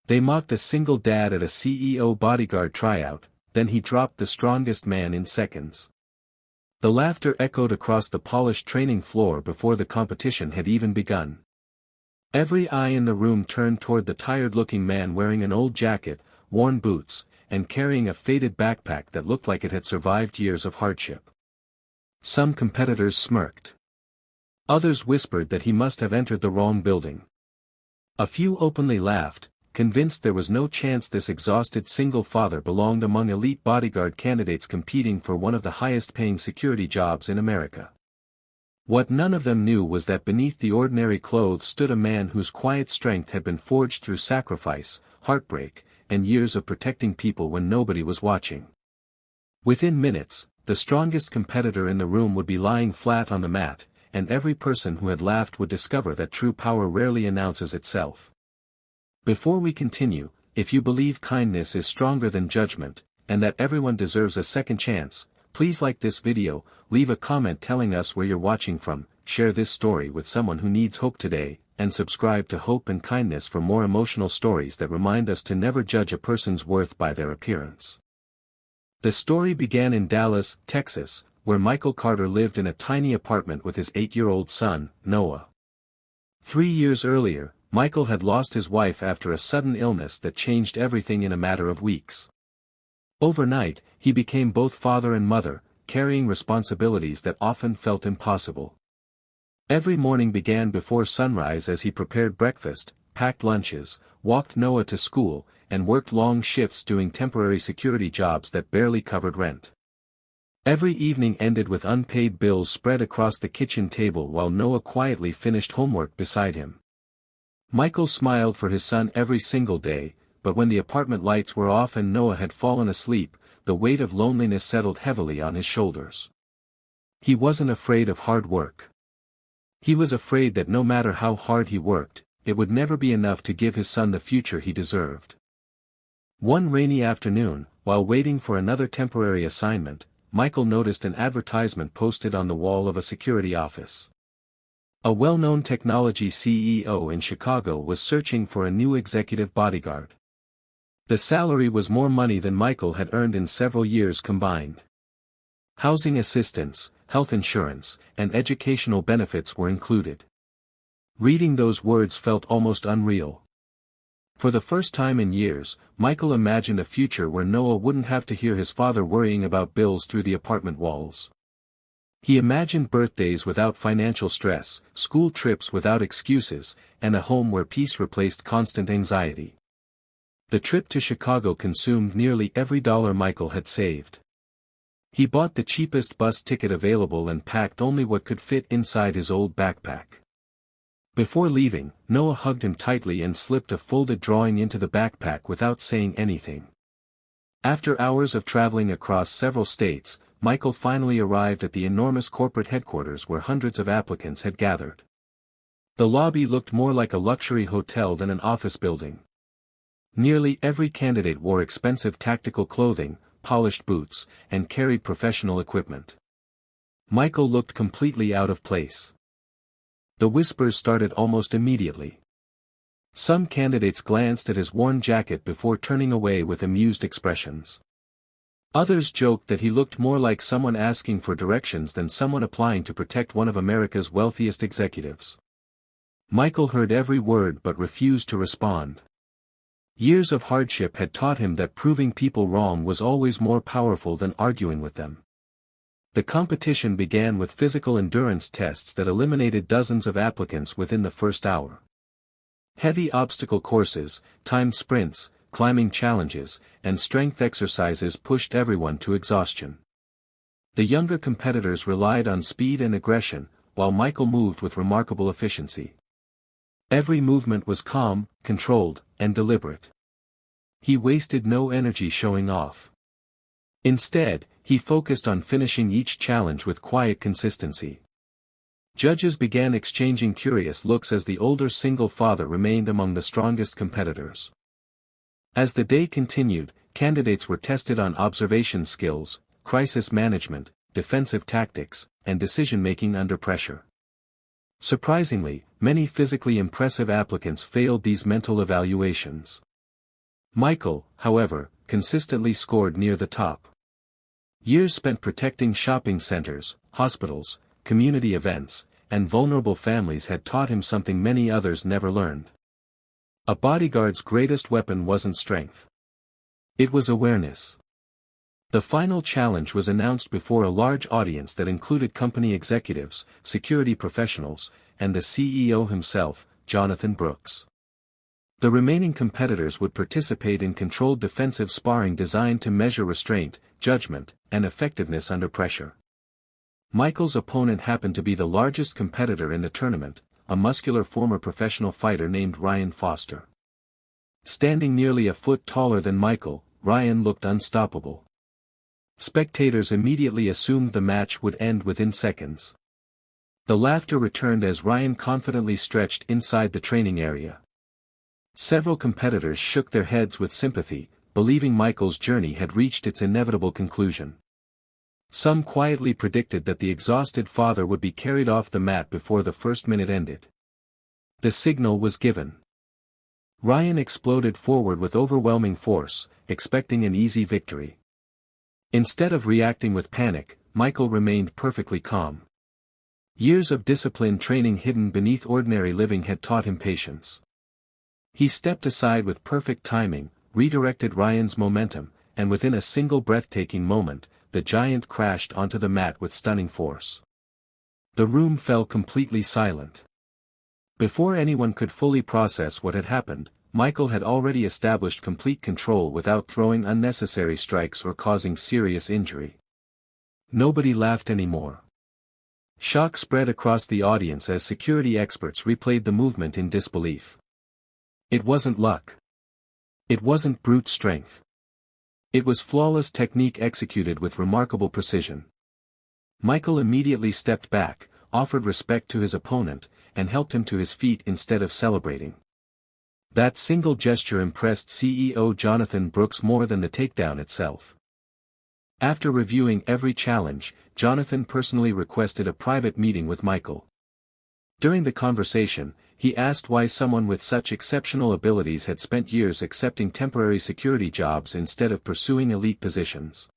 They mocked a single dad at a CEO bodyguard tryout, then he dropped the strongest man in seconds. The laughter echoed across the polished training floor before the competition had even begun. Every eye in the room turned toward the tired-looking man wearing an old jacket, worn boots, and carrying a faded backpack that looked like it had survived years of hardship. Some competitors smirked. Others whispered that he must have entered the wrong building. A few openly laughed, convinced there was no chance this exhausted single father belonged among elite bodyguard candidates competing for one of the highest-paying security jobs in America. What none of them knew was that beneath the ordinary clothes stood a man whose quiet strength had been forged through sacrifice, heartbreak, and years of protecting people when nobody was watching. Within minutes, the strongest competitor in the room would be lying flat on the mat, and every person who had laughed would discover that true power rarely announces itself. Before we continue, if you believe kindness is stronger than judgment, and that everyone deserves a second chance, please like this video, leave a comment telling us where you're watching from, share this story with someone who needs hope today, and subscribe to Hope and Kindness for more emotional stories that remind us to never judge a person's worth by their appearance. The story began in Dallas, Texas, where Michael Carter lived in a tiny apartment with his 8-year-old son, Noah. 3 years earlier, Michael had lost his wife after a sudden illness that changed everything in a matter of weeks. Overnight, he became both father and mother, carrying responsibilities that often felt impossible. Every morning began before sunrise as he prepared breakfast, packed lunches, walked Noah to school, and worked long shifts doing temporary security jobs that barely covered rent. Every evening ended with unpaid bills spread across the kitchen table while Noah quietly finished homework beside him. Michael smiled for his son every single day, but when the apartment lights were off and Noah had fallen asleep, the weight of loneliness settled heavily on his shoulders. He wasn't afraid of hard work. He was afraid that no matter how hard he worked, it would never be enough to give his son the future he deserved. One rainy afternoon, while waiting for another temporary assignment, Michael noticed an advertisement posted on the wall of a security office. A well-known technology CEO in Chicago was searching for a new executive bodyguard. The salary was more money than Michael had earned in several years combined. Housing assistance, health insurance, and educational benefits were included. Reading those words felt almost unreal. For the first time in years, Michael imagined a future where Noah wouldn't have to hear his father worrying about bills through the apartment walls. He imagined birthdays without financial stress, school trips without excuses, and a home where peace replaced constant anxiety. The trip to Chicago consumed nearly every dollar Michael had saved. He bought the cheapest bus ticket available and packed only what could fit inside his old backpack. Before leaving, Noah hugged him tightly and slipped a folded drawing into the backpack without saying anything. After hours of traveling across several states, Michael finally arrived at the enormous corporate headquarters where hundreds of applicants had gathered. The lobby looked more like a luxury hotel than an office building. Nearly every candidate wore expensive tactical clothing, polished boots, and carried professional equipment. Michael looked completely out of place. The whispers started almost immediately. Some candidates glanced at his worn jacket before turning away with amused expressions. Others joked that he looked more like someone asking for directions than someone applying to protect one of America's wealthiest executives. Michael heard every word but refused to respond. Years of hardship had taught him that proving people wrong was always more powerful than arguing with them. The competition began with physical endurance tests that eliminated dozens of applicants within the first hour. Heavy obstacle courses, timed sprints, climbing challenges, and strength exercises pushed everyone to exhaustion. The younger competitors relied on speed and aggression, while Michael moved with remarkable efficiency. Every movement was calm, controlled, and deliberate. He wasted no energy showing off. Instead, he focused on finishing each challenge with quiet consistency. Judges began exchanging curious looks as the older single father remained among the strongest competitors. As the day continued, candidates were tested on observation skills, crisis management, defensive tactics, and decision-making under pressure. Surprisingly, many physically impressive applicants failed these mental evaluations. Michael, however, consistently scored near the top. Years spent protecting shopping centers, hospitals, community events, and vulnerable families had taught him something many others never learned. A bodyguard's greatest weapon wasn't strength. It was awareness. The final challenge was announced before a large audience that included company executives, security professionals, and the CEO himself, Jonathan Brooks. The remaining competitors would participate in controlled defensive sparring designed to measure restraint, judgment, and effectiveness under pressure. Michael's opponent happened to be the largest competitor in the tournament, a muscular former professional fighter named Ryan Foster. Standing nearly a foot taller than Michael, Ryan looked unstoppable. Spectators immediately assumed the match would end within seconds. The laughter returned as Ryan confidently stretched inside the training area. Several competitors shook their heads with sympathy, believing Michael's journey had reached its inevitable conclusion. Some quietly predicted that the exhausted father would be carried off the mat before the first minute ended. The signal was given. Ryan exploded forward with overwhelming force, expecting an easy victory. Instead of reacting with panic, Michael remained perfectly calm. Years of disciplined training hidden beneath ordinary living had taught him patience. He stepped aside with perfect timing, redirected Ryan's momentum, and within a single breathtaking moment, the giant crashed onto the mat with stunning force. The room fell completely silent. Before anyone could fully process what had happened, Michael had already established complete control without throwing unnecessary strikes or causing serious injury. Nobody laughed anymore. Shock spread across the audience as security experts replayed the movement in disbelief. It wasn't luck. It wasn't brute strength. It was flawless technique executed with remarkable precision. Michael immediately stepped back, offered respect to his opponent, and helped him to his feet instead of celebrating. That single gesture impressed CEO Jonathan Brooks more than the takedown itself. After reviewing every challenge, Jonathan personally requested a private meeting with Michael. During the conversation, he asked why someone with such exceptional abilities had spent years accepting temporary security jobs instead of pursuing elite positions.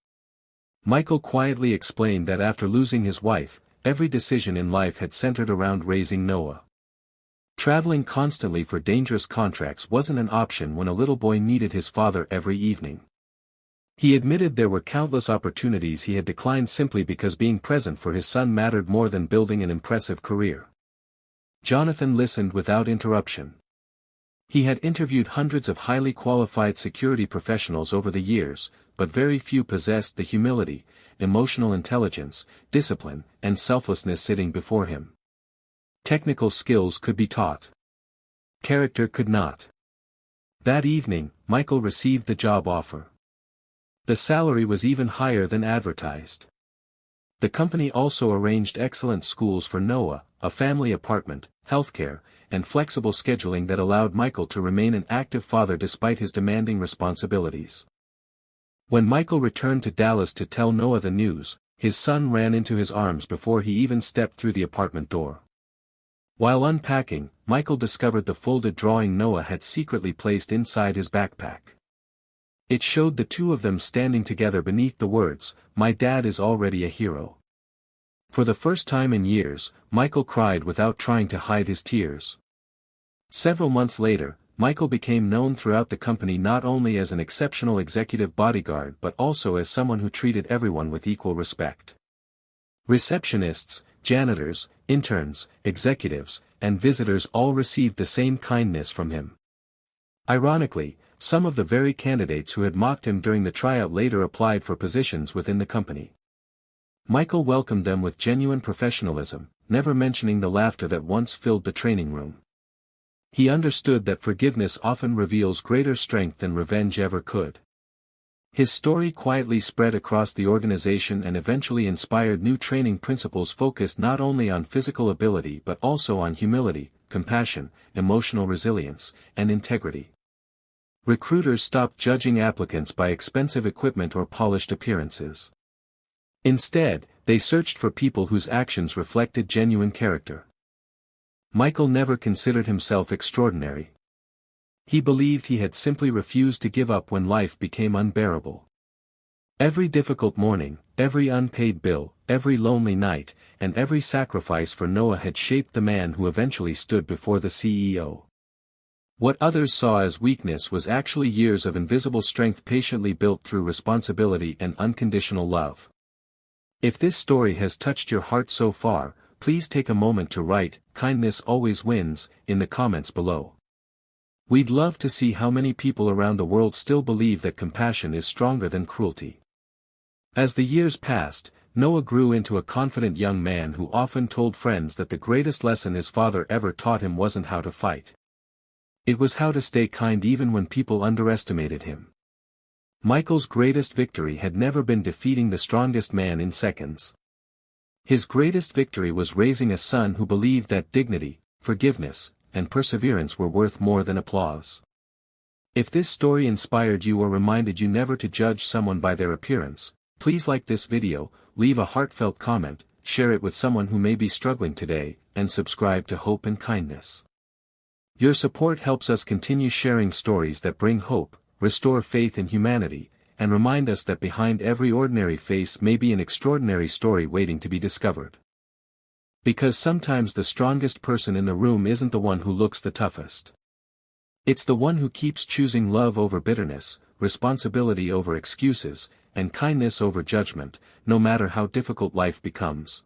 Michael quietly explained that after losing his wife, every decision in life had centered around raising Noah. Traveling constantly for dangerous contracts wasn't an option when a little boy needed his father every evening. He admitted there were countless opportunities he had declined simply because being present for his son mattered more than building an impressive career. Jonathan listened without interruption. He had interviewed hundreds of highly qualified security professionals over the years, but very few possessed the humility, emotional intelligence, discipline, and selflessness sitting before him. Technical skills could be taught. Character could not. That evening, Michael received the job offer. The salary was even higher than advertised. The company also arranged excellent schools for Noah, a family apartment, healthcare, and flexible scheduling that allowed Michael to remain an active father despite his demanding responsibilities. When Michael returned to Dallas to tell Noah the news, his son ran into his arms before he even stepped through the apartment door. While unpacking, Michael discovered the folded drawing Noah had secretly placed inside his backpack. It showed the two of them standing together beneath the words, "My dad is already a hero." For the first time in years, Michael cried without trying to hide his tears. Several months later, Michael became known throughout the company not only as an exceptional executive bodyguard but also as someone who treated everyone with equal respect. Receptionists, janitors, interns, executives, and visitors all received the same kindness from him. Ironically, some of the very candidates who had mocked him during the tryout later applied for positions within the company. Michael welcomed them with genuine professionalism, never mentioning the laughter that once filled the training room. He understood that forgiveness often reveals greater strength than revenge ever could. His story quietly spread across the organization and eventually inspired new training principles focused not only on physical ability but also on humility, compassion, emotional resilience, and integrity. Recruiters stopped judging applicants by expensive equipment or polished appearances. Instead, they searched for people whose actions reflected genuine character. Michael never considered himself extraordinary. He believed he had simply refused to give up when life became unbearable. Every difficult morning, every unpaid bill, every lonely night, and every sacrifice for Noah had shaped the man who eventually stood before the CEO. What others saw as weakness was actually years of invisible strength patiently built through responsibility and unconditional love. If this story has touched your heart so far, please take a moment to write, "Kindness always wins," in the comments below. We'd love to see how many people around the world still believe that compassion is stronger than cruelty. As the years passed, Noah grew into a confident young man who often told friends that the greatest lesson his father ever taught him wasn't how to fight. It was how to stay kind even when people underestimated him. Michael's greatest victory had never been defeating the strongest man in seconds. His greatest victory was raising a son who believed that dignity, forgiveness, and perseverance were worth more than applause. If this story inspired you or reminded you never to judge someone by their appearance, please like this video, leave a heartfelt comment, share it with someone who may be struggling today, and subscribe to Hope and Kindness. Your support helps us continue sharing stories that bring hope, restore faith in humanity, and remind us that behind every ordinary face may be an extraordinary story waiting to be discovered. Because sometimes the strongest person in the room isn't the one who looks the toughest. It's the one who keeps choosing love over bitterness, responsibility over excuses, and kindness over judgment, no matter how difficult life becomes.